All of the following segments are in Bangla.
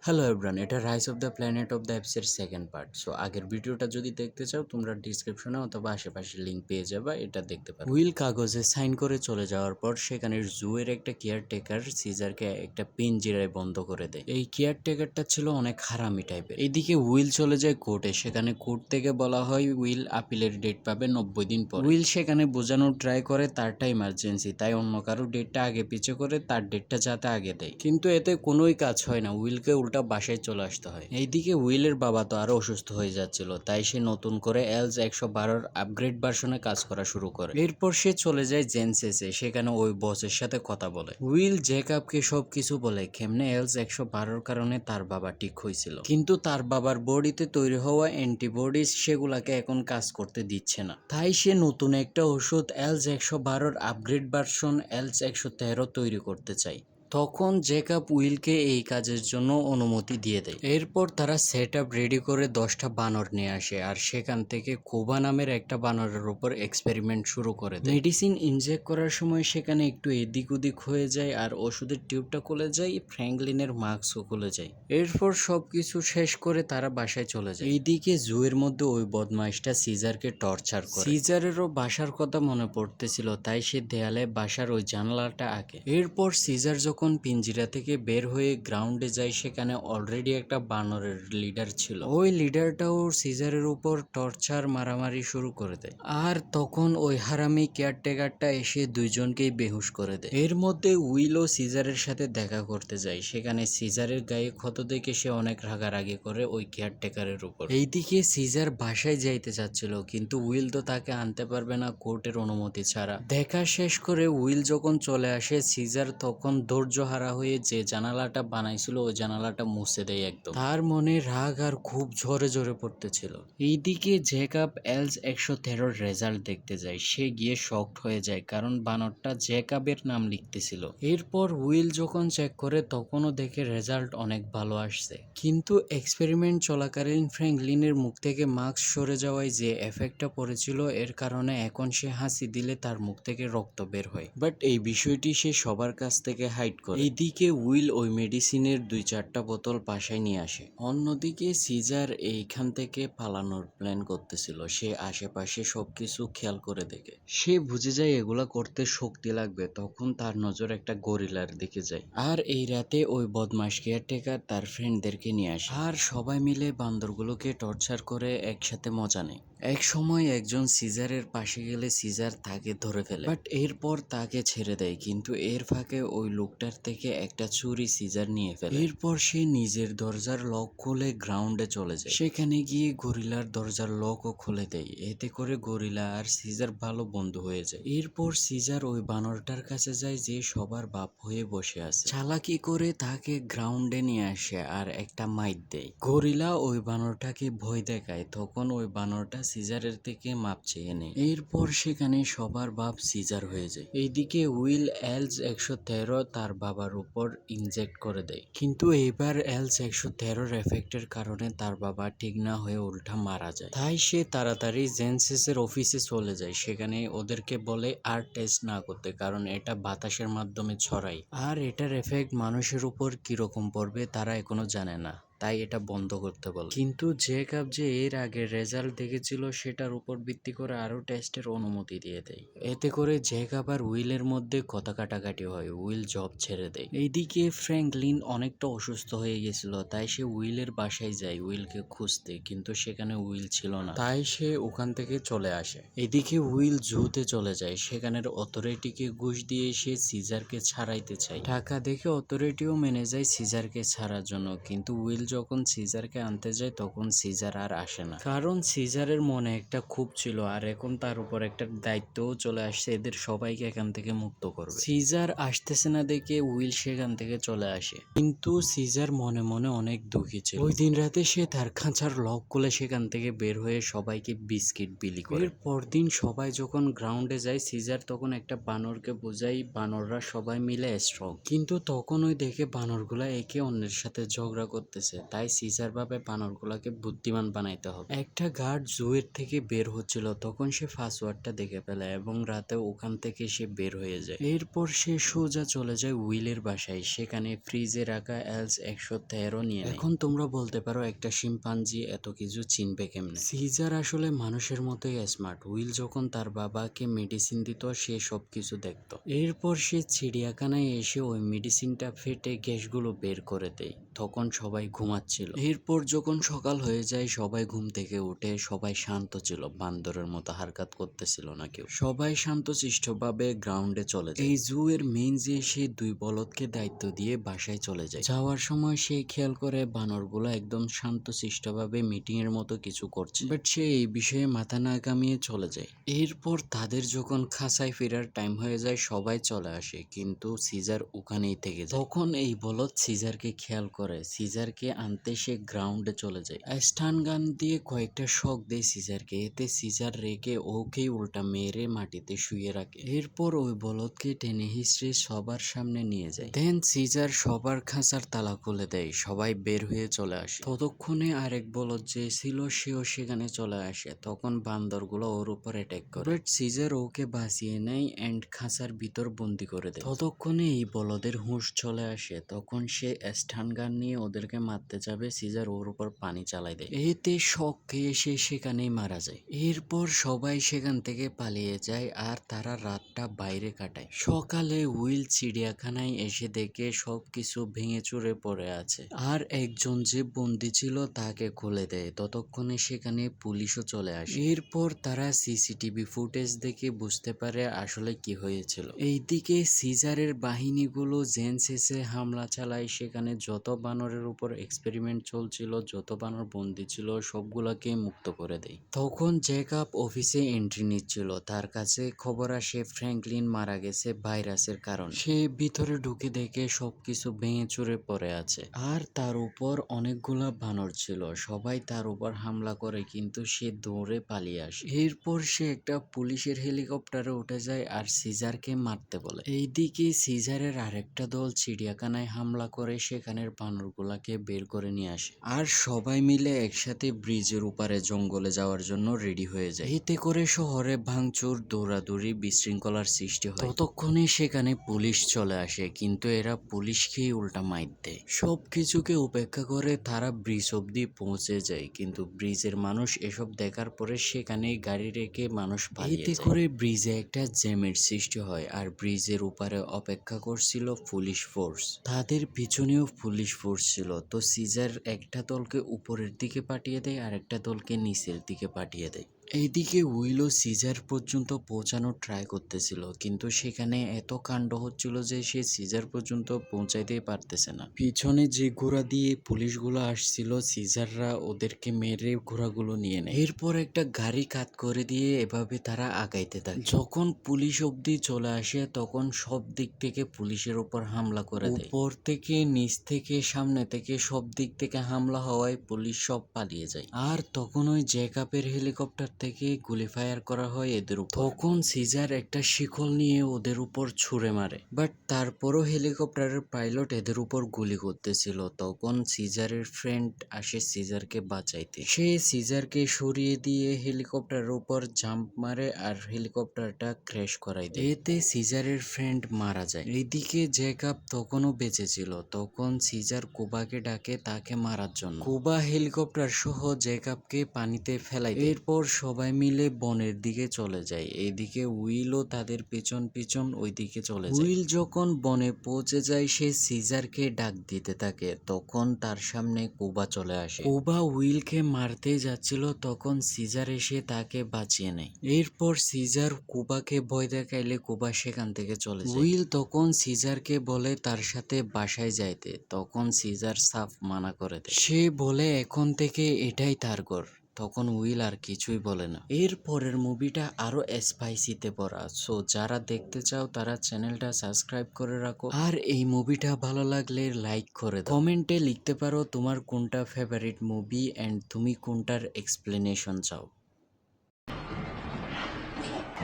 হ্যালো এভরিওয়ান, এটা rise of the planet of the অ্যাপসের সেকেন্ড পার্ট। সো আগের ভিডিওটা যদি দেখতে চাও তোমরা ডিসক্রিপশনে অথবা আশেপাশে লিঙ্ক পেয়ে যাবে, এটা দেখতে পারো। উইল কাগজে সাইন করে চলে যাওয়ার পর সেখানে জুয়ের একটা কেয়ারটেকার সিজারকে একটা পিঞ্জিরায় বন্ধ করে দেয়। এই কেয়ারটেকারটা ছিল অনেক হারামি টাইপের। এইদিকে উইল চলে যায় কোর্টে। সেখানে কোর্ট থেকে বলা হয় উইল আপিলের ডেট পাবে 90 দিন পর। উইল সেখানে বোঝানোর ট্রাই করে তারটা ইমার্জেন্সি, তাই অন্য কারো ডেটটা আগে পিছে করে তার ডেটটা যাতে আগে দেয়, কিন্তু এতে কোনোই কাজ হয় না। উইলকে উল্টা বাসায় চলে আসতে হয়। এইদিকে উইলের বাবা তো আরো অসুস্থ হয়ে যাচ্ছিল, তাই সে নতুন করে এলস 112 আপগ্রেড ভার্সনে কাজ করা শুরু করে। এরপর সে চলে যায় জেনসেসে, সেখানে ওই বসের সাথে কথা বলে। উইল জেকাবকে সবকিছু বলে কেমনে এলস 112 কারণে তার বাবা ঠিক হয়েছিল, কিন্তু তার বাবার বডিতে তৈরি হওয়া অ্যান্টিবডিজ সেগুলাকে এখন কাজ করতে দিচ্ছে না। তাই সে নতুন একটা ওষুধ এলস 112 আপগ্রেড ভার্সন এলস 113 তৈরি করতে চায়। তখন জেকাব উইলকে এই কাজের জন্য অনুমতি দিয়ে দেয়। এরপর তারা সেট আপ রেডি করে 10টা বানর নিয়ে আসে, আর সেখান থেকে কোবা নামের একটা বানরের উপর এক্সপেরিমেন্ট শুরু করে দেয়। মেডিসিন ইনজেক্ট করার সময় সেখানে একটু এদিক ওদিক হয়ে যায়, আর ওষুধের টিউবটা খুলে যায়, ফ্র্যাঙ্কলিনের মাস্কও খুলে যায়। এরপর সবকিছু শেষ করে তারা বাসায় চলে যায়। এইদিকে জুয়ের মধ্যে ওই বদমাইশটা সিজারকে টর্চার করে। সিজারেরও বাসার কথা মনে পড়তেছিল, তাই সে দেয়ালে বাসার ওই জানালাটা আঁকে। এরপর সিজার যখন পিঞ্জিরা থেকে বের হয়ে গ্রাউন্ডে যায়, সেখানে অলরেডি একটা বানরের লিডার ছিল। ওই লিডারটাও সিজারের উপর টর্চার মারামারি শুরু করে দেয়, আর তখন ওই হারামি কেয়ারটেকারটা এসে দুইজনকেই বেহুশ করে দেয়। এর মধ্যে উইলও সিজারের সাথে দেখা করতে যায়। সেখানে সিজারের গায়ে ক্ষত দেখে সে অনেক রাগারাগি করে ওই কেয়ারটেকারের উপর। এইদিকে সিজার বাসায় যাইতে চাচ্ছিল, কিন্তু উইল তো তাকে আনতে পারবে না কোর্টের অনুমতি ছাড়া। দেখা শেষ করে উইল যখন চলে আসে, সিজার তখন ধৈর্যহারা হয়ে যে জানালাটা বানাইছিল ওই জানালাটা মুছে দেয় একদম। তার মনে রাগ আর খুব ঝরে ঝরে পড়তেছিল। এইদিকে জেকাব এলস 113 রেজাল্ট দেখতে যায়। সে গিয়ে শকড হয়ে যায়, কারণ বানরটা জেকাবের নাম লিখতেছিল। এরপর উইল যখন চেক করে তখনও দেখে রেজাল্ট অনেক ভালো আসছে, কিন্তু এক্সপেরিমেন্ট চলাকালীন ফ্র্যাঙ্কলিনের মুখ থেকে মাস্ক সরে যাওয়ায় যে এফেক্টটা পড়েছিল, এর কারণে এখন সে হাসি দিলে তার মুখ থেকে রক্ত বের হয়। বাট এই বিষয়টি সে সবার কাছ থেকে হাইড করে। এইদিকে উইল ওই মেডিসিনের 2-4টা বোতল বাসায় নিয়ে আসে। অন্যদিকে সিজার এইখান থেকে পালানোর প্ল্যান করতেছিল। সে আশেপাশে সবকিছু খেয়াল করে দেখে সে বুঝে যায় এগুলা করতে শক্তি লাগবে। তখন তার নজর একটা গরিলার দিকে যায়, আর এই রাতে ওই বদমাশ কেয়ারটেকার তার ফ্রেন্ডদেরকে নিয়ে আসে, আর সবাই মিলে বান্দরগুলোকে টর্চার করে একসাথে মজা নেয়। এক সময় একজন সিজারের পাশে গেলে সিজার তাকে ধরে ফেলে, বাট এরপর তাকে ছেড়ে দেয়, কিন্তু এর ফাঁকে ওই লোকটার থেকে একটা ছুরি সিজার নিয়ে ফেলে। এরপর সে নিজের দরজার লক খুলে গ্রাউন্ডে চলে যায়। সেখানে গিয়ে গরিলার দরজার লকও খুলে দেয়। এতে করে গরিলা আর সিজার ভালো বন্ধু হয়ে যায়। এরপর সিজার ওই বানরটার কাছে যায় যে সবার বাপ হয়ে বসে আছে। চালাকি করে তাকে গ্রাউন্ডে নিয়ে আসে আর একটা মাইট দেয়। গরিলা ওই বানরটাকে ভয় দেখায়, তখন ওই বানরটা সিজারের থেকে মাপ চেয়ে নেয়। এরপর সেখানে সবার বাপ সিজার হয়ে যায়। এইদিকে উইল এলস 113 তার বাবার উপর ইনজেক্ট করে দেয়, কিন্তু এবার এলস 113 এফেক্টের কারণে তার বাবা ঠিক না হয়ে উল্টা মারা যায়। তাই সে তাড়াতাড়ি জেনসেসের অফিসে চলে যায়। সেখানে ওদেরকে বলে আর টেস্ট না করতে, কারণ এটা বাতাসের মাধ্যমে ছড়ায়, আর এটার এফেক্ট মানুষের উপর কিরকম পড়বে তারা এখনো জানে না, তাই এটা বন্ধ করতে বলে। কিন্তু জেকাব যে এর আগে রেজাল্ট দেখেছিল সেটার উপর ভিত্তি করে আরো টেস্টের অনুমতি দিয়ে দেয়। এতে করে জেকাব আর উইলের মধ্যে কথা কাটাকাটি হয়। উইল জব ছেড়ে দেয়। এইদিকে ফ্র্যাঙ্কলিন অনেকটা অসুস্থ হয়ে গেছিল, তাই সে উইলের বাসায় যায় উইলকে খুঁজতে, কিন্তু সেখানে উইল ছিল না, তাই সে ওখান থেকে চলে আসে। এদিকে উইল জুতে চলে যায়। সেখানের অথরিটিকে ঘুষ দিয়ে সে সিজারকে ছাড়াইতে চায়। টাকা দেখে অথরিটিও মেনে যায় সিজারকে ছাড়ার জন্য, কিন্তু উইল যখন সিজারকে আনতে যায় তখন সিজার আর আসে না, কারণ সিজারের মনে একটা ক্ষোভ ছিল, আর এখন তার উপর একটা দায়িত্বও চলে আসছে এদের সবাইকে এখান থেকে মুক্ত করবে। সিজার আসতেছে না দেখে উইল সেখান থেকে চলে আসে, কিন্তু সিজার মনে মনে অনেক দুঃখী ছিল। ওই দিন রাতে সে তার খাঁচার লক খুলে সেখান থেকে বের হয়ে সবাইকে বিস্কিট বিলি করে। পরদিন সবাই যখন গ্রাউন্ডে যায়, সিজার তখন একটা বানরকে বোঝাই বানররা সবাই মিলে স্ট্রং, কিন্তু তখন ওই দেখে বানরগুলা একে অন্যের সাথে ঝগড়া করতেছে। আছে, তাই সিজার ভাবে বানরগুলোকে বুদ্ধিমান বানাইতে হবে। একটা গার্ড জুয়ের থেকে বের হচ্ছিল, তখন সে পাসওয়ার্ডটা দেখে ফেলে এবং রাতে ওখান থেকে সে বের হয়ে যায়। এরপর সে সোজা চলে যায় উইলের বাসায়, সেখানে ফ্রিজে রাখা এলস 113 নিয়ে নেয়। এখন তোমরা বলতে পারো একটা শিম্পাঞ্জি এত কিছু চিনবে কেমনে? সিজার আসলে মানুষের মতোই স্মার্ট। উইল যখন তার বাবাকে মেডিসিন দিত সে সবকিছু দেখতো। এরপর সে চিড়িয়াখানায় এসে ওই মেডিসিনটা ফেটে গ্যাসগুলো বের করে দেয়। তখন সবাই ঘুমাচ্ছিল। এরপর যখন সকাল হয়ে যায় সবাই ঘুম থেকে উঠে, সবাই শান্ত ছিল, বান্দরের মতো হারকাত করতেছিল না কেউ। সবাই শান্তশিষ্টভাবে গ্রাউন্ডে চলে যায়। এই জু এর মেইন যে সে 2 বলদকে দায়িত্ব দিয়ে বাসায় চলে যায়। যাওয়ার সময় সে খেয়াল করে বানরগুলো একদম শান্তশিষ্টভাবে মিটিং এর মতো কিছু করছে, বাট সে এই বিষয়ে মাথা না কামিয়ে চলে যায়। এরপর তাদের যখন খাঁচায় ফেরার টাইম হয়ে যায় সবাই চলে আসে, কিন্তু সিজার ওখানেই থেকে যায়। তখন এই বলদ সিজারকে খেয়াল করে, সিজারকে আনতে সে গ্রাউন্ডে চলে যায়। স্টান গান দিয়ে কয়েকটা শক দেয় সিজারকে, এতে সিজার রেগে ওকেই উল্টা মেরে মাটিতে শুয়ে রাখে। এরপর ওই বলদকে টেনে হিস্ট্রি সবার সামনে নিয়ে যায়। দেন সিজার সবার খাঁচার তালা খুলে দেয়, সবাই বের হয়ে চলে আসে। ততক্ষণে আরেক বলদ যে ছিল সেও সেখানে চলে আসে। তখন বান্দরগুলো ওর উপর অ্যাটাক করে, বাট সিজার ওকে বাঁচিয়ে নেয় এন্ড খাঁচার ভিতর বন্দি করে দেয়। ততক্ষণে এই বলদের হুঁশ চলে আসে, তখন সে স্টান গান নিয়ে ওদেরকে মারতে যাবে, সিজার ওর উপর পানি চালাই দেয়। এতে শক খেয়ে সে সেখানেই মারা যায়। এরপর সবাই সেখান থেকে পালিয়ে যায় আর তারা রাতটা বাইরে কাটায়। সকালে উইল চিড়িয়াখানায় এসে দেখে সবকিছু ভেঙে চুরে পড়ে আছে আর একজন যে বন্দি ছিল তাকে খুলে দেয়। ততক্ষণে সেখানে পুলিশও চলে আসে। এরপর তারা সিসিটিভি ফুটেজ দেখে বুঝতে পারে আসলে কি হয়েছিল। এইদিকে সিজারের বাহিনীগুলো জেনসেসে হামলা চালায়, সেখানে যত বানরের উপর এক্সপেরিমেন্ট চলছিল, যত বানর বন্দি ছিল সবগুলোকে মুক্ত করে দেয়। তখন জ্যাকব অফিসে এন্ট্রি নিচ্ছিল, তার কাছে খবর আসে ফ্র্যাঙ্কলিন মারা গেছে ভাইরাসের কারণে। সে ভিতরে ঢুকে দেখে সবকিছু ভেঙে চুরে পড়ে আছে আর তার উপর অনেকগুলা বানর ছিল, সবাই তার উপর হামলা করে কিন্তু সে দৌড়ে পালিয়ে আসে। এরপর সে একটা পুলিশের হেলিকপ্টারে উঠে যায় আর সিজারকে মারতে বলে। এইদিকে সিজারের আরেকটা দল চিড়িয়াখানায় হামলা করে সেখানের বানরগুলাকে বের করে নিয়ে আসে আর সবাই মিলে একসাথে ব্রিজের উপরে জঙ্গলে যাওয়ার জন্য রেডি হয়ে যায়। এতে করে শহরে ভাঙচুর, দৌড়াদৌড়ি, বিশৃঙ্খলার সৃষ্টি হয়। ততক্ষণে সেখানে পুলিশ চলে আসে, কিন্তু এরা পুলিশকেই উল্টা মাইর দেয়। সবকিছুকে উপেক্ষা করে তারা ব্রিজ অব্দি পৌঁছে যায়, কিন্তু ব্রিজের মানুষ এসব দেখার পরে সেখানে গাড়ি রেখে মানুষ পালিয়ে যায়। এতে করে ব্রিজে একটা জ্যামের সৃষ্টি হয় আর ব্রিজের উপরে অপেক্ষা করছিল পুলিশ ফোর্স। তাদের পিছনেও পুলিশ ফোর্স ছিল। তো সিজার একটা দলকে উপরের দিকে পাঠিয়ে দেয় আর একটা দলকে নিচের দিকে পাঠিয়ে দেয়। এইদিকে উইলও সিজার পর্যন্ত পৌঁছানোর ট্রাই করতেছিল, কিন্তু সেখানে এত কাণ্ড হচ্ছিল যে সে সিজার পর্যন্ত পৌঁছাইতেই পারতেছে না। পিছনে যে ঘোড়া দিয়ে পুলিশগুলো আসছিল সিজাররা ওদেরকে মেরে ঘোড়াগুলো নিয়ে নেয়। এরপর একটা গাড়ি কাত করে দিয়ে এভাবে তারা আগাইতে থাকে। যখন পুলিশ অব্দি চলে আসে তখন সব দিক থেকে পুলিশের উপর হামলা করে দেয়। উপর থেকে, নিচ থেকে, সামনে থেকে, সব দিক থেকে হামলা হওয়ায় পুলিশ সব পালিয়ে যায়। আর তখন ওই জ্যাকবের হেলিকপ্টার থেকে গুলি ফায়ার করা হয় এদের উপর। তখন সিজার একটা শিকল নিয়ে ওদের উপর ছুঁড়ে মারে, বাট তারপরও হেলিকপ্টারের পাইলট এদের উপর গুলি করতেছিল। তখন সিজারের ফ্রেন্ড আসে সিজারকে বাঁচাইতে। সে সিজারকে সরিয়ে দিয়ে হেলিকপ্টারের উপর জাম্প মারে আর হেলিকপ্টারটা ক্র্যাশ করাই দেয়। এতে সিজারের ফ্রেন্ড মারা যায়। এইদিকে জ্যাকব তখনও বেঁচে ছিল। তখন সিজার কুবাকে ডাকে তাকে মারার জন্য। কুবা হেলিকপ্টার সহ জ্যাকবকে পানিতে ফেলাই দেয়। এরপর সবাই মিলে বনের দিকে চলে যায়। এদিকে উইলও তাদের পেছন পেছন ওই দিকে চলে যায়। উইল যখন বনে পৌঁছে যায় সে সিজারকে ডাক দিতে থাকে, তখন তার সামনে কুবা চলে আসে। কুবা উইলকে মারতে যাচ্ছিল, তখন সিজার এসে তাকে বাঁচিয়ে নেয়। এরপর সিজার কুবাকে ভয় দেখাইলে কুবা সেখান থেকে চলে যায়। উইল তখন সিজারকে বলে তার সাথে বাসায় যাইতে, তখন সিজার সাফ মানা করে দেয়। সে বলে এখন থেকে এটাই তার ঘর। তখন উইল আর কিছুই বলে না। এর পরের মুভিটা আরো স্পাইসিতে ভরা, সো যারা দেখতে চাও তারা চ্যানেলটা সাবস্ক্রাইব করে রাখো আর এই মুভিটা ভালো লাগলে লাইক করে দাও। কমেন্টে লিখতে পারো তোমার কোনটা ফেভারিট মুভি এন্ড তুমি কোনটার এক্সপ্লেনেশন চাও।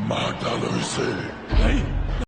Mátalo ese.